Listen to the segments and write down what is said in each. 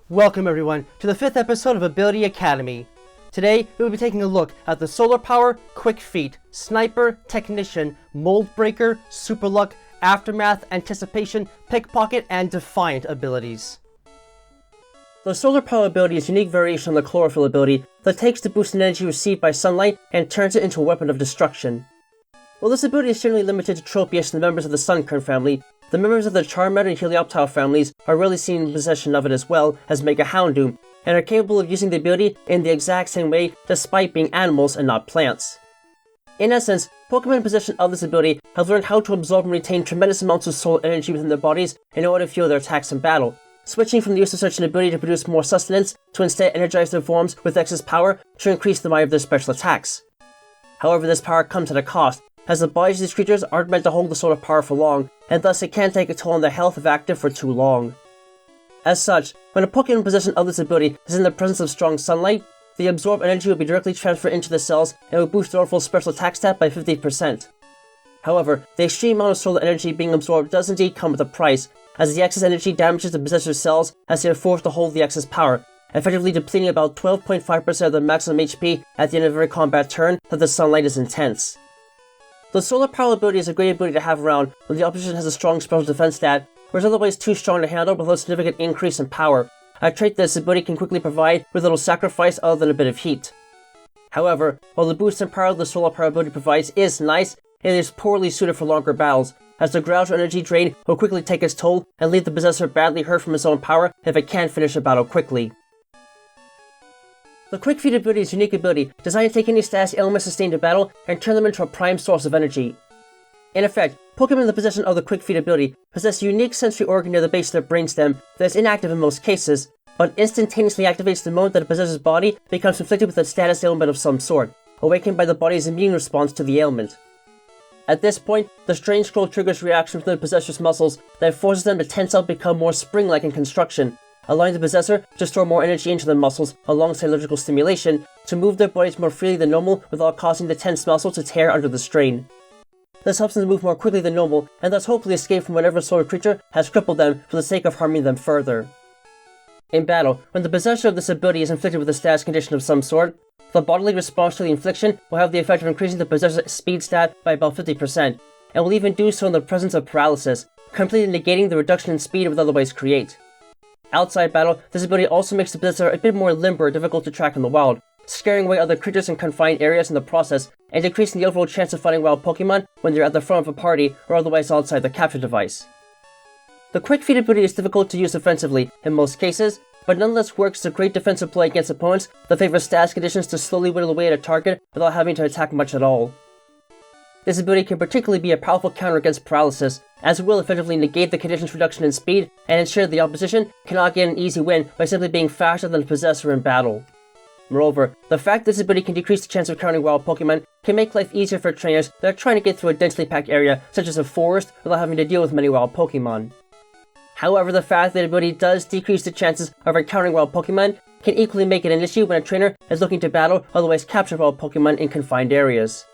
Welcome everyone to the 5th episode of Ability Academy. Today we will be taking a look at the Solar Power, Quick Feet, Sniper, Technician, Mold Breaker, Super Luck, Aftermath, Anticipation, Pickpocket and Defiant abilities. The Solar Power ability is a unique variation on the Chlorophyll ability that takes the boost in energy received by sunlight and turns it into a weapon of destruction. While this ability is generally limited to Tropius and the members of the Sunkern family, the members of the Charmander and Helioptile families are rarely seen in possession of it as well as Mega Houndoom, and are capable of using the ability in the exact same way despite being animals and not plants. In essence, Pokemon in possession of this ability have learned how to absorb and retain tremendous amounts of solar energy within their bodies in order to fuel their attacks in battle, switching from the use of such an ability to produce more sustenance to instead energize their forms with excess power to increase the might of their special attacks. However, this power comes at a cost, as the bodies of these creatures aren't meant to hold the solar power for long, and thus it can take a toll on their health if active for too long. As such, when a Pokemon in possession of this ability is in the presence of strong sunlight, the absorbed energy will be directly transferred into the cells and will boost their overall special attack stat by 50%. However, the extreme amount of solar energy being absorbed does indeed come with a price, as the excess energy damages the possessor's cells as they are forced to hold the excess power, effectively depleting about 12.5% of their maximum HP at the end of every combat turn that the sunlight is intense. The Solar Power ability is a great ability to have around when the opposition has a strong special defense stat, or is otherwise too strong to handle without a significant increase in power, a trait that this ability can quickly provide with little sacrifice other than a bit of heat. However, while the boost in power the Solar Power ability provides is nice, it is poorly suited for longer battles, as the gradual energy drain will quickly take its toll and leave the possessor badly hurt from his own power if it can't finish a battle quickly. The Quick Feet ability is a unique ability designed to take any status ailments sustained in battle and turn them into a prime source of energy. In effect, Pokemon in the possession of the Quick Feet ability possess a unique sensory organ near the base of their brainstem that is inactive in most cases, but instantaneously activates the moment that a possessor's body becomes inflicted with a status ailment of some sort, awakened by the body's immune response to the ailment. At this point, the strange scroll triggers reaction within the possessor's muscles that forces them to tense up and become more spring-like in construction, allowing the possessor to store more energy into their muscles alongside electrical stimulation to move their bodies more freely than normal without causing the tense muscle to tear under the strain. This helps them to move more quickly than normal and thus hopefully escape from whatever solar creature has crippled them for the sake of harming them further. In battle, when the possessor of this ability is inflicted with a status condition of some sort, the bodily response to the infliction will have the effect of increasing the possessor's speed stat by about 50%, and will even do so in the presence of paralysis, completely negating the reduction in speed it would otherwise create. Outside battle, this ability also makes the possessor a bit more limber and difficult to track in the wild, scaring away other creatures in confined areas in the process, and decreasing the overall chance of finding wild Pokemon when they're at the front of a party or otherwise outside the capture device. The Quick Feet ability is difficult to use offensively in most cases, but nonetheless works as a great defensive play against opponents that favor status conditions to slowly whittle away at a target without having to attack much at all. This ability can particularly be a powerful counter against paralysis, as it will effectively negate the condition's reduction in speed and ensure the opposition cannot get an easy win by simply being faster than the possessor in battle. Moreover, the fact that this ability can decrease the chance of countering wild Pokemon can make life easier for trainers that are trying to get through a densely packed area such as a forest without having to deal with many wild Pokemon. However, the fact that the ability does decrease the chances of encountering wild Pokemon can equally make it an issue when a trainer is looking to battle or otherwise capture wild Pokemon in confined areas.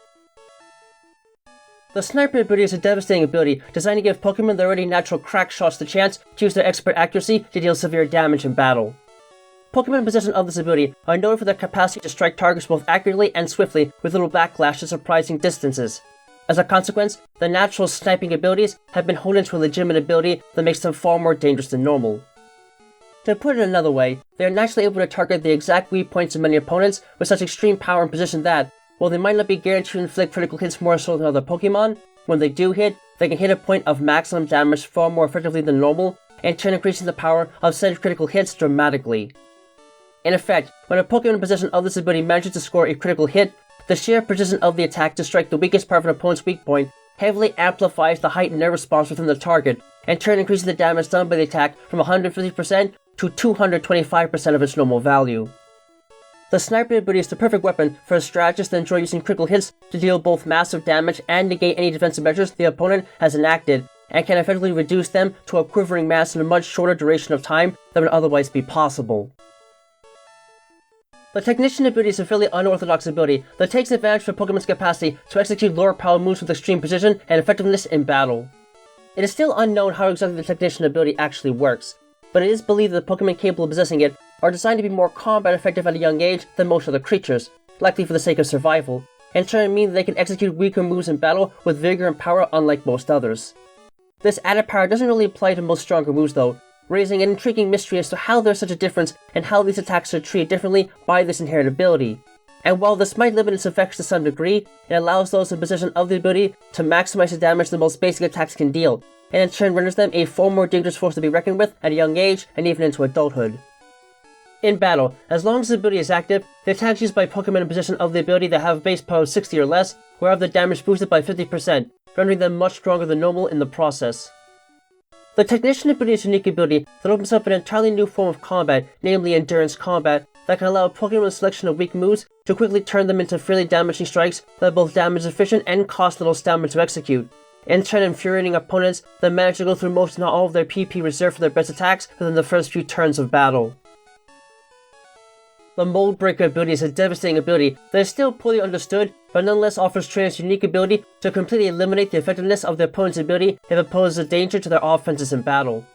The Sniper ability is a devastating ability designed to give Pokemon their already natural crack shots the chance to use their expert accuracy to deal severe damage in battle. Pokemon in possession of this ability are known for their capacity to strike targets both accurately and swiftly with little backlash to surprising distances. As a consequence, the natural sniping abilities have been honed into a legitimate ability that makes them far more dangerous than normal. To put it another way, they are naturally able to target the exact weak points of many opponents with such extreme power and precision that, while they might not be guaranteed to inflict critical hits more so than other Pokemon, when they do hit, they can hit a point of maximum damage far more effectively than normal, in turn increasing the power of said critical hits dramatically. In effect, when a Pokemon in possession of this ability manages to score a critical hit, the sheer precision of the attack to strike the weakest part of an opponent's weak point heavily amplifies the heightened nerve response within the target, in turn increasing the damage done by the attack from 150% to 225% of its normal value. The Sniper ability is the perfect weapon for a strategist that enjoys using critical hits to deal both massive damage and negate any defensive measures the opponent has enacted, and can effectively reduce them to a quivering mass in a much shorter duration of time than would otherwise be possible. The Technician ability is a fairly unorthodox ability that takes advantage of Pokemon's capacity to execute lower power moves with extreme precision and effectiveness in battle. It is still unknown how exactly the Technician ability actually works, but it is believed that the Pokemon capable of possessing it are designed to be more combat effective at a young age than most other creatures, likely for the sake of survival, and trying to mean that they can execute weaker moves in battle with vigor and power unlike most others. This added power doesn't really apply to most stronger moves though, raising an intriguing mystery as to how there's such a difference and how these attacks are treated differently by this inherent ability. And while this might limit its effects to some degree, it allows those in possession of the ability to maximize the damage the most basic attacks can deal, and in turn renders them a far more dangerous force to be reckoned with at a young age and even into adulthood. In battle, as long as the ability is active, the attacks used by Pokemon in possession of the ability that have a base power of 60 or less will have the damage boosted by 50%, rendering them much stronger than normal in the process. The Technician ability is a unique ability that opens up an entirely new form of combat, namely endurance combat, that can allow a Pokemon selection of weak moves to quickly turn them into fairly damaging strikes that are both damage efficient and cost little stamina to execute, in turn infuriating opponents that manage to go through most if not all of their PP reserved for their best attacks within the first few turns of battle. The Mold Breaker ability is a devastating ability that is still poorly understood, but nonetheless offers trainers a unique ability to completely eliminate the effectiveness of their opponent's ability if it poses a danger to their offenses in battle.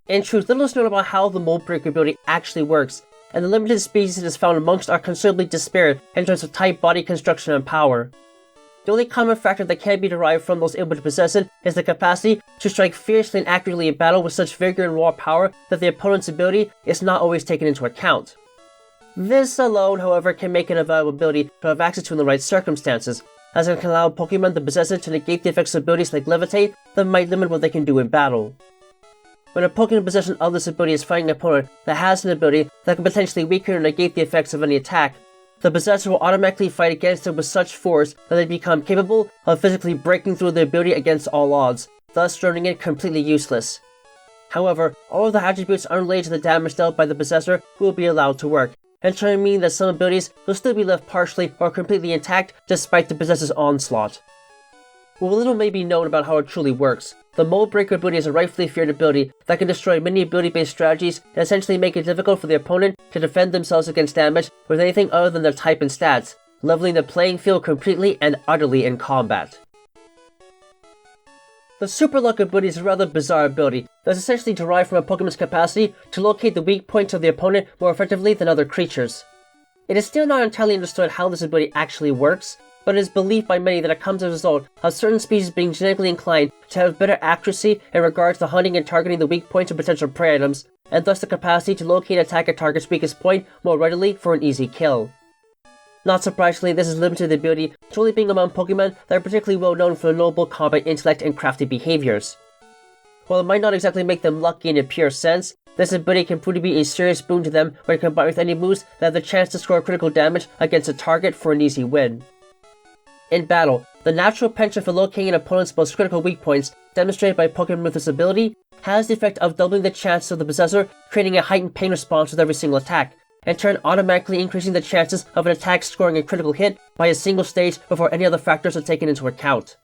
In truth, little is known about how the Mold Breaker ability actually works, and the limited species it is found amongst are considerably disparate in terms of type, body construction, and power. The only common factor that can be derived from those able to possess it is the capacity to strike fiercely and accurately in battle with such vigor and raw power that the opponent's ability is not always taken into account. This alone, however, can make it a valuable ability to have access to in the right circumstances, as it can allow Pokemon to possess it to negate the effects of abilities like Levitate that might limit what they can do in battle. When a Pokemon in possession of this ability is fighting an opponent that has an ability that can potentially weaken or negate the effects of any attack, the possessor will automatically fight against it with such force that they become capable of physically breaking through the ability against all odds, thus rendering it completely useless. However, all of the attributes unrelated to the damage dealt by the possessor will be allowed to work, and trying to mean that some abilities will still be left partially or completely intact despite the possessor's onslaught. While little may be known about how it truly works, the Mold Breaker ability is a rightfully feared ability that can destroy many ability-based strategies and essentially make it difficult for the opponent to defend themselves against damage with anything other than their type and stats, leveling the playing field completely and utterly in combat. The Super Luck ability is a rather bizarre ability that is essentially derived from a Pokemon's capacity to locate the weak points of the opponent more effectively than other creatures. It is still not entirely understood how this ability actually works, but it is believed by many that it comes as a result of certain species being genetically inclined to have better accuracy in regards to hunting and targeting the weak points of potential prey items, and thus the capacity to locate and attack a target's weakest point more readily for an easy kill. Not surprisingly, this is limited to the ability to only being among Pokemon that are particularly well known for their noble combat intellect and crafty behaviors. While it might not exactly make them lucky in a pure sense, this ability can prove to be a serious boon to them when combined with any moves that have the chance to score critical damage against a target for an easy win. In battle, the natural penchant for locating an opponent's most critical weak points, demonstrated by Pokemon with this ability, has the effect of doubling the chances of the possessor creating a heightened pain response with every single attack, in turn automatically increasing the chances of an attack scoring a critical hit by a single stage before any other factors are taken into account.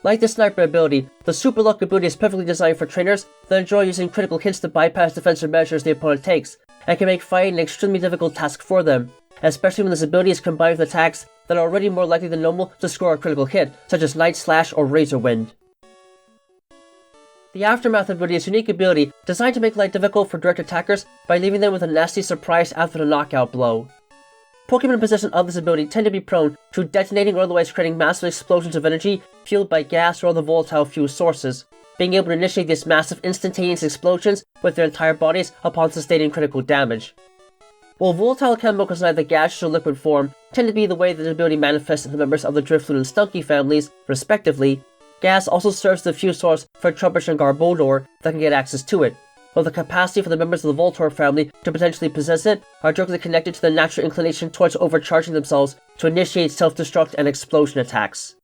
Like the Sniper ability, the Super Luck ability is perfectly designed for trainers that enjoy using critical hits to bypass defensive measures the opponent takes, and can make fighting an extremely difficult task for them, especially when this ability is combined with attacks that are already more likely than normal to score a critical hit, such as Night Slash or Razor Wind. The Aftermath ability is a unique ability designed to make life difficult for direct attackers by leaving them with a nasty surprise after the knockout blow. Pokemon in possession of this ability tend to be prone to detonating or otherwise creating massive explosions of energy fueled by gas or other volatile fuel sources, being able to initiate these massive instantaneous explosions with their entire bodies upon sustaining critical damage. While volatile chemicals in either gaseous or liquid form tend to be the way that the ability manifests in the members of the Drifloon and Stunky families, respectively, gas also serves as the fuel source for Trubbish and Garbodor that can get access to it, while the capacity for the members of the Voltorb family to potentially possess it are directly connected to their natural inclination towards overcharging themselves to initiate self-destruct and explosion attacks.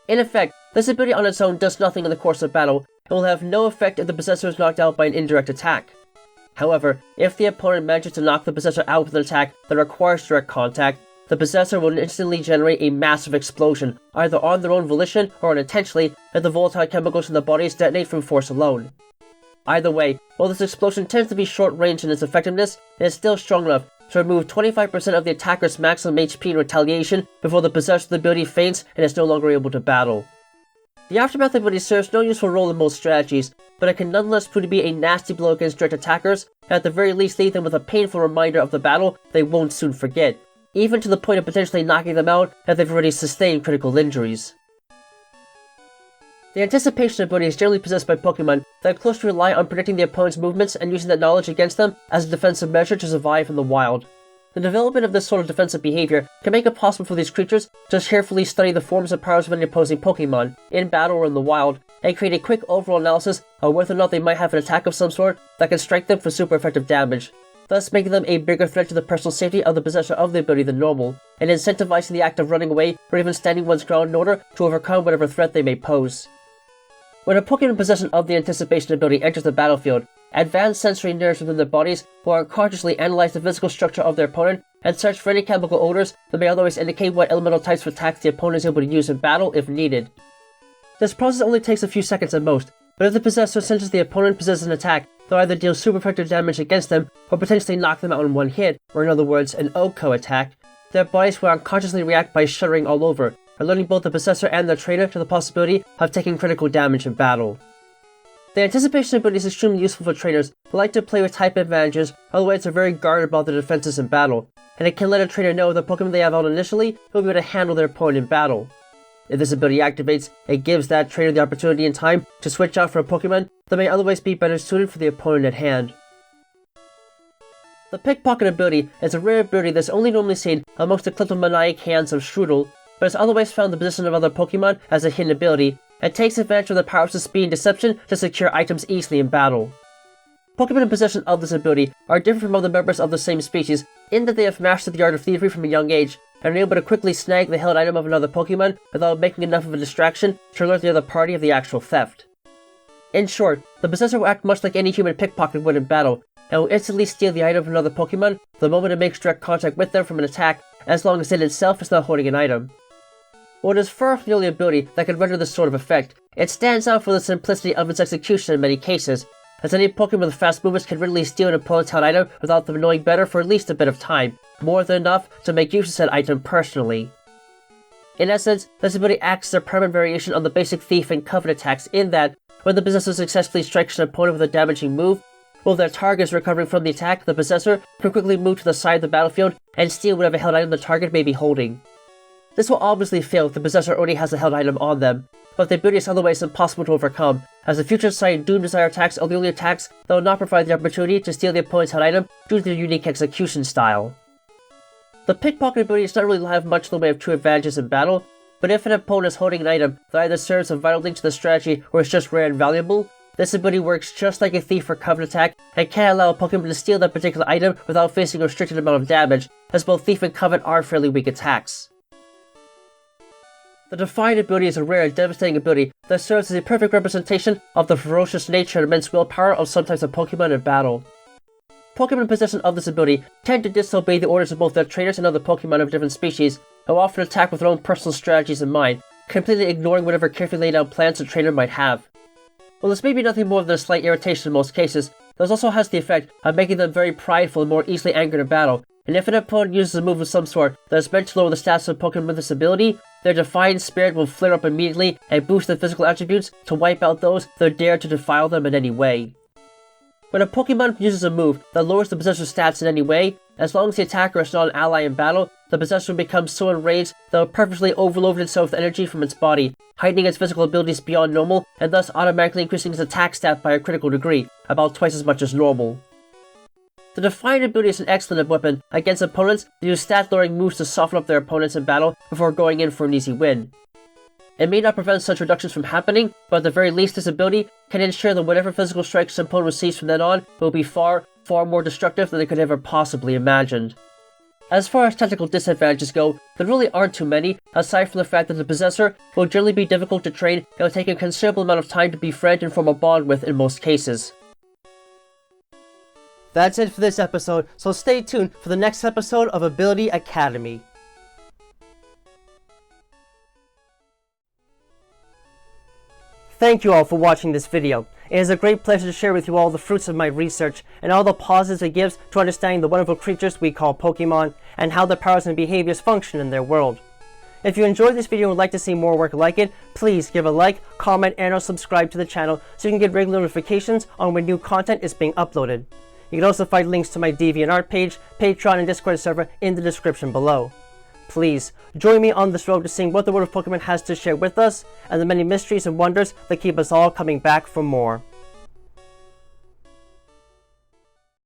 In effect, this ability on its own does nothing in the course of battle, and will have no effect if the possessor is knocked out by an indirect attack. However, if the opponent manages to knock the possessor out with an attack that requires direct contact, the possessor will instantly generate a massive explosion, either on their own volition or unintentionally, if the volatile chemicals in the bodies detonate from force alone. Either way, while this explosion tends to be short-range in its effectiveness, it is still strong enough to remove 25% of the attacker's maximum HP in retaliation before the possessor of the ability faints and is no longer able to battle. The Aftermath ability serves no useful role in most strategies, but it can nonetheless prove to be a nasty blow against direct attackers, and at the very least leave them with a painful reminder of the battle they won't soon forget, even to the point of potentially knocking them out if they've already sustained critical injuries. The Anticipation ability is generally possessed by Pokemon that closely rely on predicting the opponent's movements and using that knowledge against them as a defensive measure to survive in the wild. The development of this sort of defensive behavior can make it possible for these creatures to carefully study the forms and powers of any opposing Pokemon, in battle or in the wild, and create a quick overall analysis of whether or not they might have an attack of some sort that can strike them for super effective damage, thus making them a bigger threat to the personal safety of the possessor of the ability than normal, and incentivizing the act of running away or even standing one's ground in order to overcome whatever threat they may pose. When a Pokemon in possession of the Anticipation ability enters the battlefield, advanced sensory nerves within their bodies will unconsciously analyze the physical structure of their opponent and search for any chemical odors that may otherwise indicate what elemental types of attacks the opponent is able to use in battle if needed. This process only takes a few seconds at most, but if the possessor senses the opponent possesses an attack, they'll either deal super effective damage against them or potentially knock them out in one hit, or in other words, an OHKO attack. Their bodies will unconsciously react by shuddering all over, alerting both the possessor and their trainer to the possibility of taking critical damage in battle. The Anticipation ability is extremely useful for trainers who like to play with type advantages, otherwise they're very guarded about their defenses in battle, and it can let a trainer know the Pokemon they have out initially will be able to handle their opponent in battle. If this ability activates, it gives that trainer the opportunity and time to switch out for a Pokemon that may otherwise be better suited for the opponent at hand. The Pickpocket ability is a rare ability that's only normally seen amongst the kleptomaniac hands of Strudel, but is otherwise found in the position of other Pokemon as a hidden ability, and takes advantage of the powers of speed and deception to secure items easily in battle. Pokemon in possession of this ability are different from other members of the same species in that they have mastered the art of thievery from a young age, and are able to quickly snag the held item of another Pokemon without making enough of a distraction to alert the other party of the actual theft. In short, the possessor will act much like any human pickpocket would in battle, and will instantly steal the item of another Pokemon the moment it makes direct contact with them from an attack, as long as it itself is not holding an item. While it is far from the only ability that can render this sort of effect, it stands out for the simplicity of its execution in many cases, as any Pokemon with fast movements can readily steal an opponent's held item without them knowing better for at least a bit of time, more than enough to make use of said item personally. In essence, this ability acts as a permanent variation on the basic Thief and Covet attacks in that, when the possessor successfully strikes an opponent with a damaging move, while their target is recovering from the attack, the possessor can quickly move to the side of the battlefield and steal whatever held item the target may be holding. This will obviously fail if the possessor already has a held item on them, but the ability is otherwise impossible to overcome, as the future sight Doom Desire attacks are the only attacks that will not provide the opportunity to steal the opponent's held item due to their unique execution style. The Pickpocket ability does not really have much in the way of true advantages in battle, but if an opponent is holding an item that either serves a vital link to the strategy or is just rare and valuable, this ability works just like a Thief or Covet attack and can allow a Pokemon to steal that particular item without facing a restricted amount of damage, as both Thief and Covet are fairly weak attacks. The Defiant ability is a rare and devastating ability that serves as a perfect representation of the ferocious nature and immense willpower of some types of Pokemon in battle. Pokemon in possession of this ability tend to disobey the orders of both their trainers and other Pokemon of different species, and will often attack with their own personal strategies in mind, completely ignoring whatever carefully laid out plans the trainer might have. While this may be nothing more than a slight irritation in most cases, this also has the effect of making them very prideful and more easily angered in battle, and if an opponent uses a move of some sort that is meant to lower the stats of Pokemon with this ability, their defiant spirit will flare up immediately and boost their physical attributes to wipe out those that dare to defile them in any way. When a Pokemon uses a move that lowers the possessor's stats in any way, as long as the attacker is not an ally in battle, the possessor will become so enraged that it will purposely overload itself with energy from its body, heightening its physical abilities beyond normal and thus automatically increasing its attack stat by a critical degree, about twice as much as normal. The Defiant ability is an excellent weapon against opponents that use stat-lowering moves to soften up their opponents in battle before going in for an easy win. It may not prevent such reductions from happening, but at the very least this ability can ensure that whatever physical strikes an opponent receives from then on will be far, far more destructive than they could ever possibly imagined. As far as tactical disadvantages go, there really aren't too many, aside from the fact that the possessor will generally be difficult to train and will take a considerable amount of time to befriend and form a bond with in most cases. That's it for this episode, so stay tuned for the next episode of Ability Academy. Thank you all for watching this video. It is a great pleasure to share with you all the fruits of my research and all the positives it gives to understanding the wonderful creatures we call Pokemon and how their powers and behaviors function in their world. If you enjoyed this video and would like to see more work like it, please give a like, comment, and or subscribe to the channel so you can get regular notifications on when new content is being uploaded. You can also find links to my DeviantArt page, Patreon, and Discord server in the description below. Please, join me on this road to seeing what the world of Pokemon has to share with us, and the many mysteries and wonders that keep us all coming back for more.